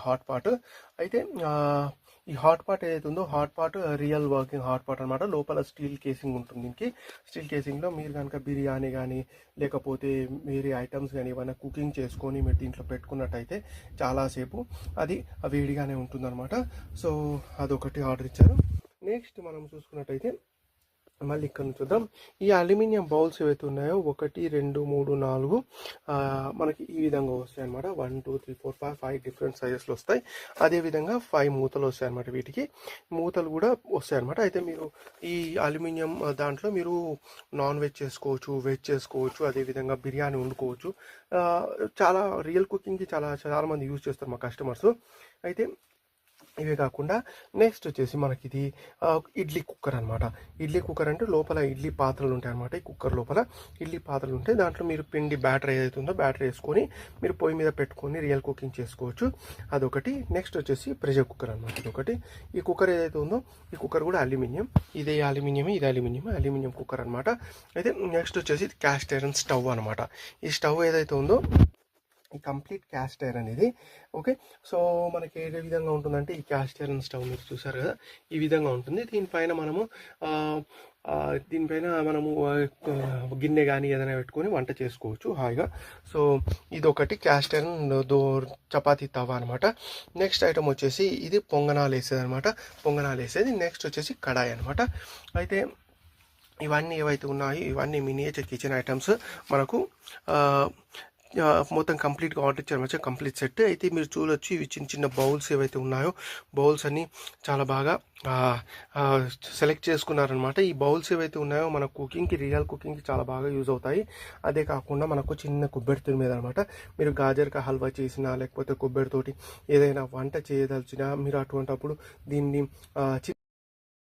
Hot pot. అయితే ఈ hot pot ఏదైతే ఉందో hot pot real working hot pot అనమాట. లోపల స్టీల్ కేసింగ్ ఉంటుంది. దీనికి స్టీల్ కేసింగ్లో మీరు కనుక బిర్యానీ కానీ లేకపోతే వేరే ఐటమ్స్ కానీ ఏమైనా కుకింగ్ చేసుకొని మీరు దీంట్లో పెట్టుకున్నట్టయితే చాలాసేపు అది వేడిగానే ఉంటుందన్నమాట. సో అదొకటి ఆర్డర్ ఇచ్చారు. నెక్స్ట్ మనం చూసుకున్నట్టయితే మళ్ళీ ఇక్కడ నుంచి చూద్దాం. ఈ అల్యూమినియం బౌల్స్ ఏవైతే ఉన్నాయో 1 2 3 4 మనకి ఈ విధంగా వస్తాయి అనమాట. 1 2 3 4 5 డిఫరెంట్ సైజెస్లో వస్తాయి. అదేవిధంగా 5 మూతలు వస్తాయి అనమాట. వీటికి మూతలు కూడా వస్తాయి అనమాట. అయితే మీరు ఈ అల్యూమినియం దాంట్లో మీరు నాన్ వెజ్ చేసుకోవచ్చు, వెజ్ చేసుకోవచ్చు, అదేవిధంగా బిర్యానీ వండుకోవచ్చు. చాలా రియల్ కుకింగ్కి చాలా మంది యూజ్ చేస్తారు మా కస్టమర్స్. అయితే ఇవే కాకుండా నెక్స్ట్ వచ్చేసి మనకి ఇది ఇడ్లీ కుక్కర్ అనమాట. ఇడ్లీ కుక్కర్ అంటే లోపల ఇడ్లీ పాత్రలు ఉంటాయి అనమాట. ఈ కుక్కర్ లోపల ఇడ్లీ పాత్రలు ఉంటాయి. దాంట్లో మీరు పిండి బ్యాటర్ ఏదైతే ఉందో బ్యాటర్ వేసుకొని మీరు పొయ్యి మీద పెట్టుకొని రియల్ కుకింగ్ చేసుకోవచ్చు. అదొకటి. నెక్స్ట్ వచ్చేసి ప్రెషర్ కుక్కర్ అనమాట. ఇదొకటి. ఈ కుక్కర్ ఏదైతే ఉందో ఈ కుక్కర్ కూడా అల్యూమినియం. ఇది అల్యూమినియం కుక్కర్ అనమాట. అయితే నెక్స్ట్ వచ్చేసి క్యాస్ట్ ఐరన్ స్టవ్ అనమాట. ఈ స్టవ్ ఏదైతే ఉందో ఈ కంప్లీట్ క్యాస్ట్ ఐరన్ ఇది. ఓకే. సో మనకి ఏ విధంగా ఉంటుందంటే ఈ క్యాస్ట్ ఐరన్ స్టవ్ మీరు చూసారు కదా, ఈ విధంగా ఉంటుంది. దీనిపైన మనము గిన్నె కానీ ఏదైనా పెట్టుకొని వంట చేసుకోవచ్చు హాయిగా. సో ఇదొకటి క్యాస్ట్ ఐరన్ చపాతీ తవా అనమాట. నెక్స్ట్ ఐటమ్ వచ్చేసి ఇది పొంగనాలు వేసేది అనమాట. నెక్స్ట్ వచ్చేసి కడాయి అనమాట. అయితే ఇవన్నీ ఏవైతే ఉన్నాయో ఇవన్నీ మినియేచర్ కిచెన్ ఐటమ్స్ మనకు మొత్తం కంప్లీట్గా ఆర్డర్ ఇచ్చారు మంచిగా కంప్లీట్ సెట్. అయితే మీరు చూడొచ్చు ఇవి చిన్న బౌల్స్ ఏవైతే ఉన్నాయో బౌల్స్ అన్నీ చాలా బాగా సెలెక్ట్ చేసుకున్నారనమాట. ఈ బౌల్స్ ఏవైతే ఉన్నాయో మన కుకింగ్కి రియల్ కుకింగ్కి చాలా బాగా యూజ్ అవుతాయి. అదే కాకుండా మనకు చిన్న కొబ్బరి మీద అనమాట. మీరు గాజర్కా హల్వా చేసినా లేకపోతే కొబ్బరితోటి ఏదైనా వంట చేయదలిచినా మీరు అటువంటప్పుడు దీన్ని